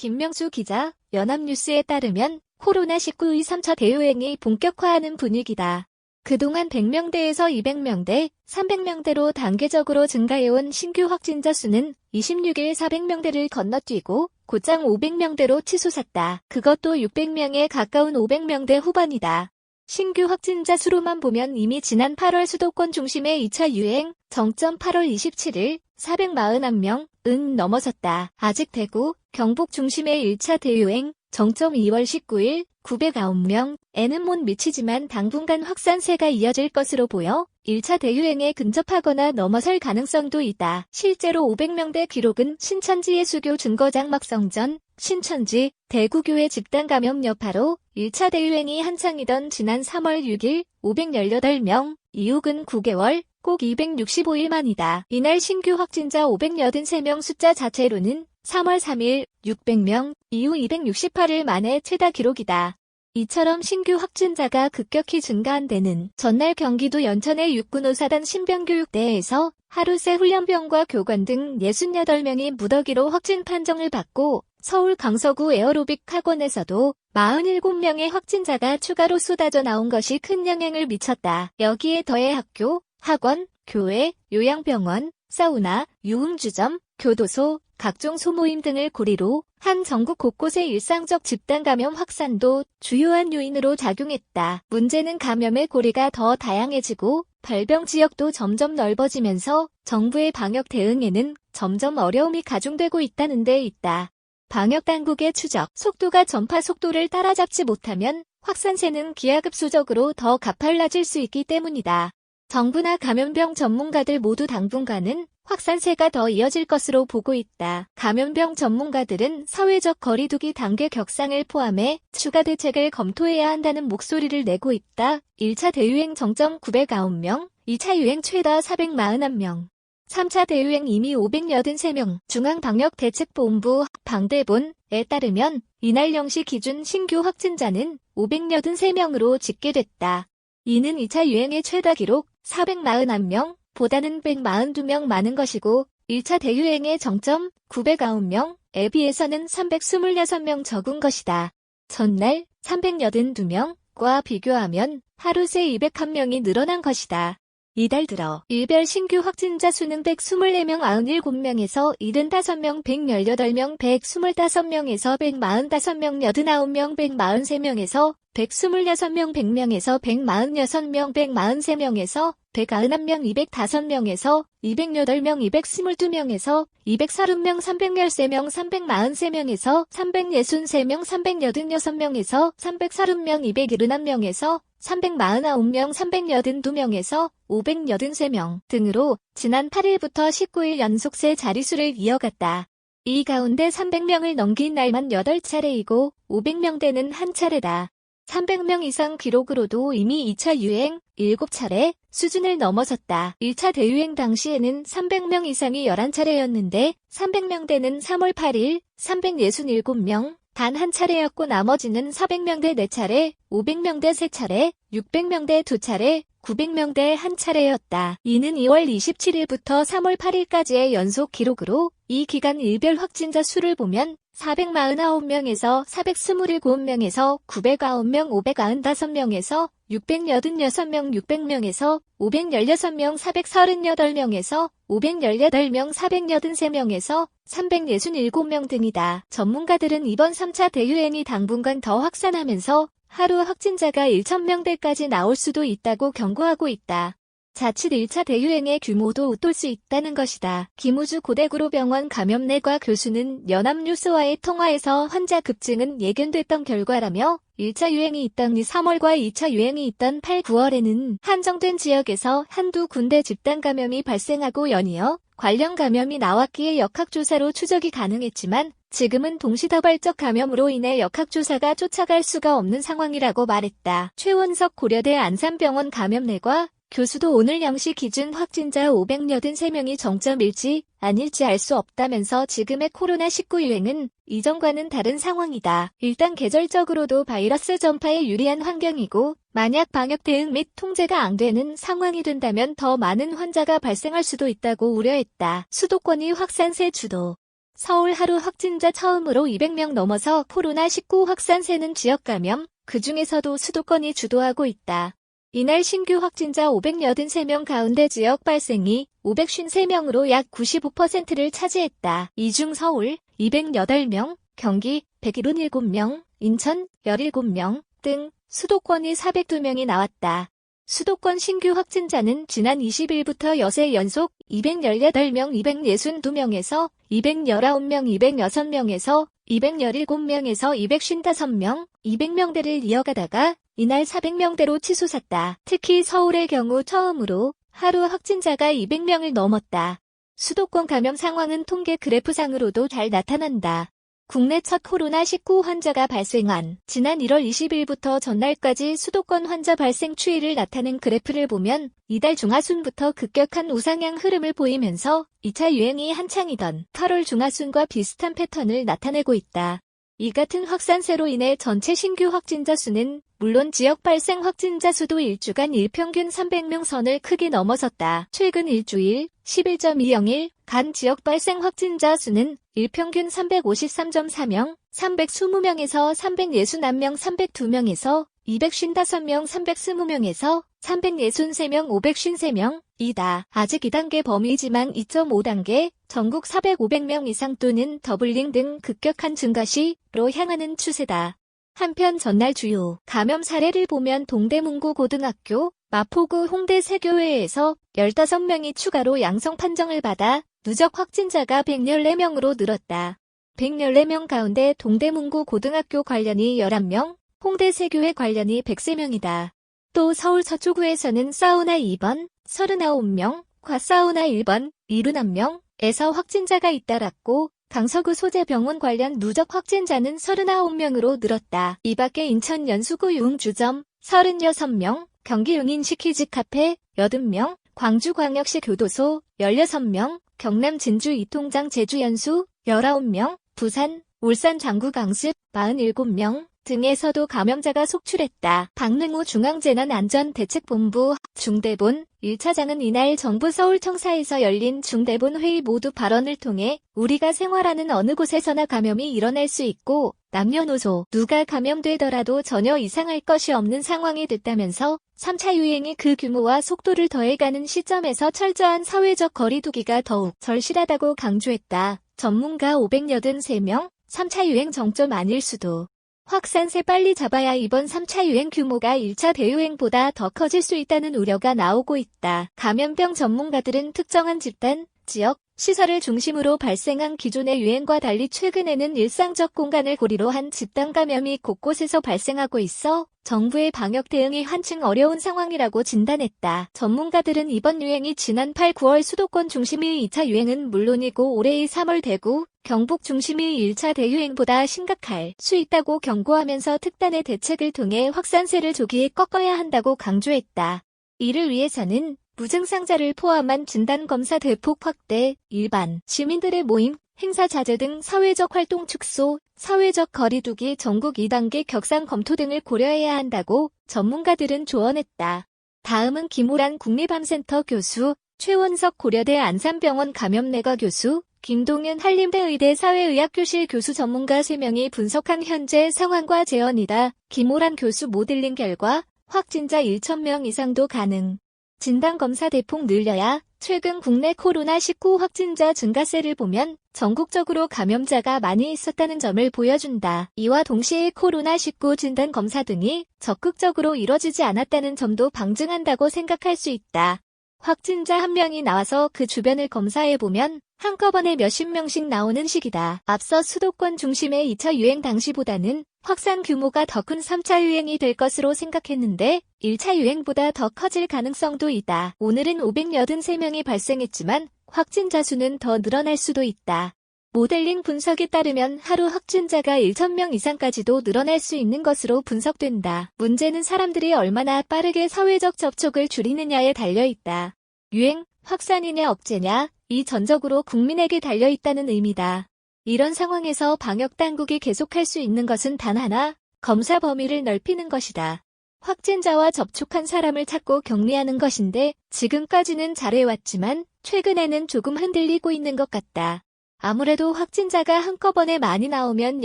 김명수 기자, 연합뉴스에 따르면 코로나19의 3차 대유행이 본격화하는 분위기다. 그동안 100명대에서 200명대, 300명대로 단계적으로 증가해온 신규 확진자 수는 26일 400명대를 건너뛰고 곧장 500명대로 치솟았다. 그것도 600명에 가까운 500명대 후반이다. 신규 확진자 수로만 보면 이미 지난 8월 수도권 중심의 2차 유행, 정점 8월 27일 441명은 넘어섰다. 아직 대구, 경북 중심의 1차 대유행, 정점 2월 19일 909명에는 못 미치지만 당분간 확산세가 이어질 것으로 보여 1차 대유행에 근접하거나 넘어설 가능성도 있다. 실제로 500명대 기록은 신천지 예수교 증거장막성전, 신천지, 대구교회 집단 감염 여파로 1차 대유행이 한창이던 지난 3월 6일 518명, 이후근 9개월, 꼭 265일 만이다. 이날 신규 확진자 583명 숫자 자체로는 3월 3일 600명 이후 268일 만에 최다 기록이다. 이처럼 신규 확진자가 급격히 증가한 데는 전날 경기도 연천의 육군오사단 신병교육대에서 하루 새 훈련병과 교관 등 68명이 무더기로 확진 판정을 받고 서울 강서구 에어로빅 학원에서도 47명의 확진자가 추가로 쏟아져 나온 것이 큰 영향을 미쳤다. 여기에 더해 학교, 학원, 교회, 요양병원, 사우나, 유흥주점, 교도소, 각종 소모임 등을 고리로 한 전국 곳곳의 일상적 집단 감염 확산도 주요한 요인으로 작용했다. 문제는 감염의 고리가 더 다양해지고 발병 지역도 점점 넓어지면서 정부의 방역 대응에는 점점 어려움이 가중되고 있다는 데 있다. 방역당국의 추적, 속도가 전파 속도를 따라잡지 못하면 확산세는 기하급수적으로 더 가팔라질 수 있기 때문이다. 정부나 감염병 전문가들 모두 당분간은 확산세가 더 이어질 것으로 보고 있다. 감염병 전문가들은 사회적 거리두기 단계 격상을 포함해 추가 대책을 검토해야 한다는 목소리를 내고 있다. 1차 대유행 정점 909명, 2차 유행 최다 441명. 3차 대유행 이미 583명, 중앙방역대책본부 방대본에 따르면 이날 0시 기준 신규 확진자는 583명으로 집계됐다. 이는 2차 유행의 최다 기록 441명 보다는 142명 많은 것이고 1차 대유행의 정점 909명에 비해서는 326명 적은 것이다. 전날 382명과 비교하면 하루 새 201명이 늘어난 것이다. 이달 들어 일별 신규 확진자 수는 124명 97명에서 75명 118명 125명에서 145명 89명 143명에서 126명 100명에서 146명 143명에서 191명 205명에서 208명 222명에서 230명 313명 343명에서 363명 386명에서 330명 271명에서 349명 382명에서 583명 등으로 지난 8일부터 19일 연속 세 자릿수를 이어갔다. 이 가운데 300명을 넘긴 날만 8차례이고 500명대는 한 차례다. 300명 이상 기록으로도 이미 2차 유행 7차례 수준을 넘어섰다. 1차 대유행 당시에는 300명 이상이 11차례였는데 300명대는 3월 8일 367명 단 한 차례였고 나머지는 400명대 4차례, 500명대 3차례, 600명대 2차례, 900명대 한 차례였다. 이는 2월 27일부터 3월 8일까지의 연속 기록으로 이 기간 일별 확진자 수를 보면 449명에서 427명에서 909명 595명에서 686명 600명에서 516명 438명에서 518명 483명에서 367명 등이다. 전문가들은 이번 3차 대유행이 당분간 더 확산하면서 하루 확진자가 1,000명대까지 나올 수도 있다고 경고하고 있다. 자칫 1차 대유행의 규모도 웃돌 수 있다는 것이다. 김우주 고대구로병원 감염내과 교수는 연합뉴스와의 통화에서 환자 급증은 예견됐던 결과라며 1차 유행이 있던 3월과 2차 유행이 있던 8, 9월에는 한정된 지역에서 한두 군데 집단 감염이 발생하고 연이어 관련 감염이 나왔기에 역학조사로 추적이 가능했지만 지금은 동시다발적 감염으로 인해 역학조사가 쫓아갈 수가 없는 상황이라고 말했다. 최원석 고려대 안산병원 감염내과 교수도 오늘 0시 기준 확진자 583명이 정점일지 아닐지 알 수 없다면서 지금의 코로나19 유행은 이전과는 다른 상황이다. 일단 계절적으로도 바이러스 전파에 유리한 환경이고 만약 방역 대응 및 통제가 안 되는 상황이 된다면 더 많은 환자가 발생할 수도 있다고 우려했다. 수도권이 확산세 주도. 서울 하루 확진자 처음으로 200명 넘어서 코로나19 확산세는 지역 감염, 그중에서도 수도권이 주도하고 있다. 이날 신규 확진자 583명 가운데 지역 발생이 553명으로 약 95%를 차지했다. 이 중 서울 208명, 경기 177명, 인천 17명 등 수도권이 402명이 나왔다. 수도권 신규 확진자는 지난 20일부터 여세 연속 218명 262명에서 219명 206명에서 217명에서 255명, 200명대를 이어가다가 이날 400명대로 치솟았다. 특히 서울의 경우 처음으로 하루 확진자가 200명을 넘었다. 수도권 감염 상황은 통계 그래프상으로도 잘 나타난다. 국내 첫 코로나19 환자가 발생한 지난 1월 20일부터 전날까지 수도권 환자 발생 추이를 나타낸 그래프를 보면 이달 중하순부터 급격한 우상향 흐름을 보이면서 2차 유행이 한창이던 8월 중하순과 비슷한 패턴을 나타내고 있다. 이 같은 확산세로 인해 전체 신규 확진자 수는 물론 지역 발생 확진자 수도 일주간 일평균 300명 선을 크게 넘어섰다. 최근 일주일 11.201 간 지역 발생 확진자 수는 일평균 353.4명, 320명에서 361명 302명에서 255명 320명에서 363명 553명 이다. 아직 2단계 범위지만 2.5단계, 전국 400-500명 이상 또는 더블링 등 급격한 증가시로 향하는 추세다. 한편 전날 주요 감염 사례를 보면 동대문구 고등학교, 마포구 홍대 세교회에서 15명이 추가로 양성 판정을 받아 누적 확진자가 114명으로 늘었다. 114명 가운데 동대문구 고등학교 관련이 11명, 홍대 세교회 관련이 103명이다. 또 서울 서초구에서는 사우나 2번, 39명, 과사우나 1번, 71명에서 확진자가 잇따랐고 강서구 소재병원 관련 누적 확진자는 39명으로 늘었다. 이 밖에 인천 연수구 유흥주점 36명, 경기 용인시키즈 카페 80명, 광주광역시 교도소 16명, 경남 진주 이통장 제주연수 19명, 부산, 울산 장구강습 47명 등에서도 감염자가 속출했다. 박능우 중앙재난안전대책본부 중대본 1차장은 이날 정부 서울청사에서 열린 중대본 회의 모두 발언을 통해 우리가 생활하는 어느 곳에서나 감염이 일어날 수 있고 남녀노소 누가 감염되더라도 전혀 이상할 것이 없는 상황이 됐다면서 3차 유행이 그 규모와 속도를 더해가는 시점에서 철저한 사회적 거리두기가 더욱 절실하다고 강조했다. 전문가 583명, 3차 유행 정점 아닐 수도. 확산세 빨리 잡아야 이번 3차 유행 규모가 1차 대유행보다 더 커질 수 있다는 우려가 나오고 있다. 감염병 전문가들은 특정한 집단, 지역, 시설을 중심으로 발생한 기존의 유행과 달리 최근에는 일상적 공간을 고리로 한 집단 감염이 곳곳에서 발생하고 있어 정부의 방역 대응이 한층 어려운 상황이라고 진단했다. 전문가들은 이번 유행이 지난 8, 9월 수도권 중심의 2차 유행은 물론이고 올해의 3월 대구, 경북 중심의 1차 대유행보다 심각할 수 있다고 경고하면서 특단의 대책을 통해 확산세를 조기에 꺾어야 한다고 강조했다. 이를 위해서는 무증상자를 포함한 진단검사 대폭 확대, 일반 시민들의 모임, 행사 자제 등 사회적 활동 축소, 사회적 거리두기 전국 2단계 격상 검토 등을 고려해야 한다고 전문가들은 조언했다. 다음은 김호란 국립암센터 교수, 최원석 고려대 안산병원 감염내과 교수, 김동윤 한림대 의대 사회의학교실 교수 전문가 3명이 분석한 현재 상황과 재현이다. 김호란 교수 모델링 결과 확진자 1,000명 이상도 가능. 진단검사 대폭 늘려야 최근 국내 코로나19 확진자 증가세를 보면 전국적으로 감염자가 많이 있었다는 점을 보여준다. 이와 동시에 코로나19 진단검사 등이 적극적으로 이뤄지지 않았다는 점도 방증한다고 생각할 수 있다. 확진자 1명이 나와서 그 주변을 검사해보면 한꺼번에 몇십 명씩 나오는 시기다. 앞서 수도권 중심의 2차 유행 당시보다는 확산 규모가 더 큰 3차 유행이 될 것으로 생각했는데 1차 유행보다 더 커질 가능성도 있다. 오늘은 583명이 발생했지만 확진자 수는 더 늘어날 수도 있다. 모델링 분석에 따르면 하루 확진자가 1,000명 이상까지도 늘어날 수 있는 것으로 분석된다. 문제는 사람들이 얼마나 빠르게 사회적 접촉을 줄이느냐에 달려있다. 유행, 확산이냐 억제냐, 이 전적으로 국민에게 달려있다는 의미다. 이런 상황에서 방역당국이 계속할 수 있는 것은 단 하나, 검사 범위를 넓히는 것이다. 확진자와 접촉한 사람을 찾고 격리하는 것인데 지금까지는 잘해왔지만 최근에는 조금 흔들리고 있는 것 같다. 아무래도 확진자가 한꺼번에 많이 나오면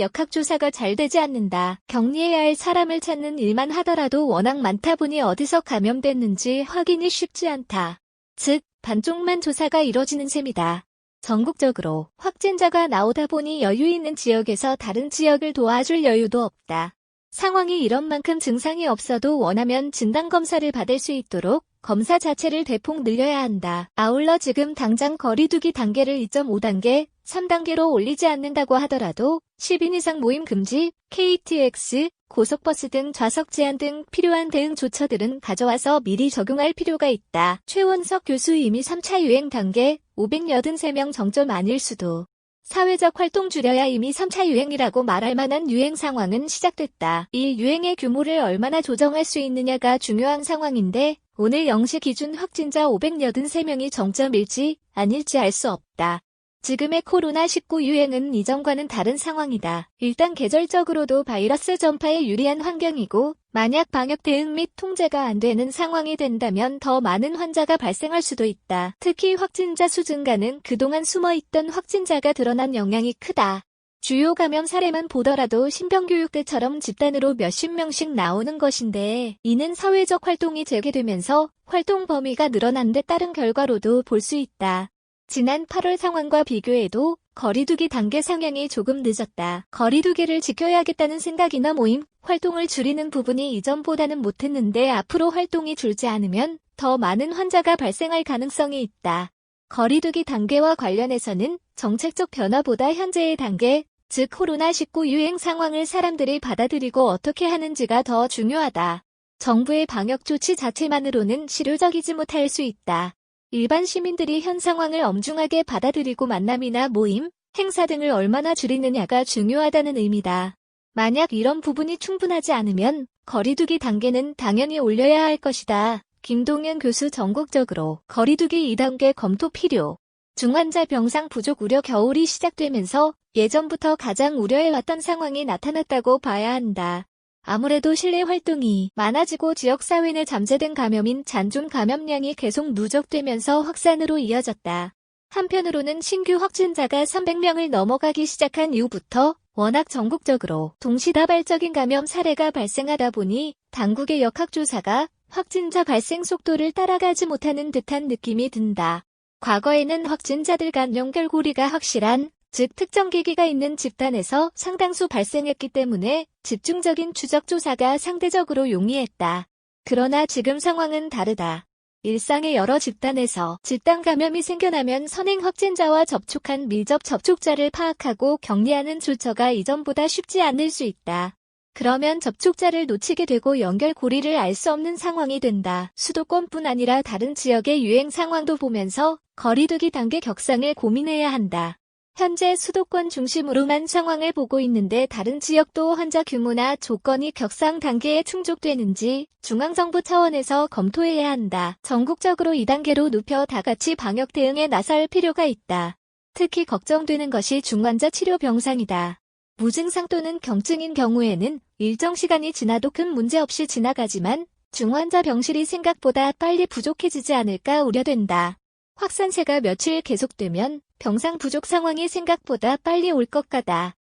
역학조사가 잘 되지 않는다. 격리해야 할 사람을 찾는 일만 하더라도 워낙 많다 보니 어디서 감염됐는지 확인이 쉽지 않다. 즉, 반쪽만 조사가 이뤄지는 셈이다. 전국적으로 확진자가 나오다 보니 여유 있는 지역에서 다른 지역을 도와줄 여유도 없다. 상황이 이런 만큼 증상이 없어도 원하면 진단검사를 받을 수 있도록 검사 자체를 대폭 늘려야 한다. 아울러 지금 당장 거리두기 단계를 2.5단계, 3단계로 올리지 않는다고 하더라도 10인 이상 모임 금지, KTX, 고속버스 등 좌석 제한 등 필요한 대응 조처들은 가져와서 미리 적용할 필요가 있다. 최원석 교수 이미 3차 유행 단계 583명 정점 아닐 수도. 사회적 활동 줄여야 이미 3차 유행이라고 말할 만한 유행 상황은 시작됐다. 이 유행의 규모를 얼마나 조정할 수 있느냐가 중요한 상황인데 오늘 0시 기준 확진자 583명이 정점일지 아닐지 알 수 없다. 지금의 코로나19 유행은 이전과는 다른 상황이다. 일단 계절적으로도 바이러스 전파에 유리한 환경이고 만약 방역 대응 및 통제가 안 되는 상황이 된다면 더 많은 환자가 발생할 수도 있다. 특히 확진자 수 증가는 그동안 숨어있던 확진자가 드러난 영향이 크다. 주요 감염 사례만 보더라도 신병교육대처럼 집단으로 몇십 명씩 나오는 것인데 이는 사회적 활동이 재개되면서 활동 범위가 늘어난 데 따른 결과로도 볼 수 있다. 지난 8월 상황과 비교해도 거리두기 단계 상향이 조금 늦었다. 거리두기를 지켜야겠다는 생각이나 모임, 활동을 줄이는 부분이 이전보다는 못했는데 앞으로 활동이 줄지 않으면 더 많은 환자가 발생할 가능성이 있다. 거리두기 단계와 관련해서는 정책적 변화보다 현재의 단계, 즉 코로나19 유행 상황을 사람들이 받아들이고 어떻게 하는지가 더 중요하다. 정부의 방역 조치 자체만으로는 실효적이지 못할 수 있다. 일반 시민들이 현 상황을 엄중하게 받아들이고 만남이나 모임, 행사 등을 얼마나 줄이느냐가 중요하다는 의미다. 만약 이런 부분이 충분하지 않으면 거리두기 단계는 당연히 올려야 할 것이다. 김동연 교수 전국적으로 거리두기 2단계 검토 필요. 중환자 병상 부족 우려 겨울이 시작되면서 예전부터 가장 우려해왔던 상황이 나타났다고 봐야 한다. 아무래도 실내 활동이 많아지고 지역사회 내 잠재된 감염인 잔존 감염량이 계속 누적되면서 확산으로 이어졌다. 한편으로는 신규 확진자가 300명을 넘어가기 시작한 이후부터 워낙 전국적으로 동시다발적인 감염 사례가 발생하다 보니 당국의 역학조사가 확진자 발생 속도를 따라가지 못하는 듯한 느낌이 든다. 과거에는 확진자들 간 연결고리가 확실한 즉 특정 계기가 있는 집단에서 상당수 발생했기 때문에 집중적인 추적 조사가 상대적으로 용이했다. 그러나 지금 상황은 다르다. 일상의 여러 집단에서 집단 감염이 생겨나면 선행 확진자와 접촉한 밀접 접촉자를 파악하고 격리하는 조처가 이전보다 쉽지 않을 수 있다. 그러면 접촉자를 놓치게 되고 연결고리를 알 수 없는 상황이 된다. 수도권뿐 아니라 다른 지역의 유행 상황도 보면서 거리두기 단계 격상을 고민해야 한다. 현재 수도권 중심으로만 상황을 보고 있는데 다른 지역도 환자 규모나 조건이 격상 단계에 충족되는지 중앙정부 차원에서 검토해야 한다. 전국적으로 2단계로 눕혀 다같이 방역 대응에 나설 필요가 있다. 특히 걱정되는 것이 중환자 치료 병상이다. 무증상 또는 경증인 경우에는 일정 시간이 지나도 큰 문제 없이 지나가지만 중환자 병실이 생각보다 빨리 부족해지지 않을까 우려된다. 확산세가 며칠 계속되면 병상 부족 상황이 생각보다 빨리 올 것 같다.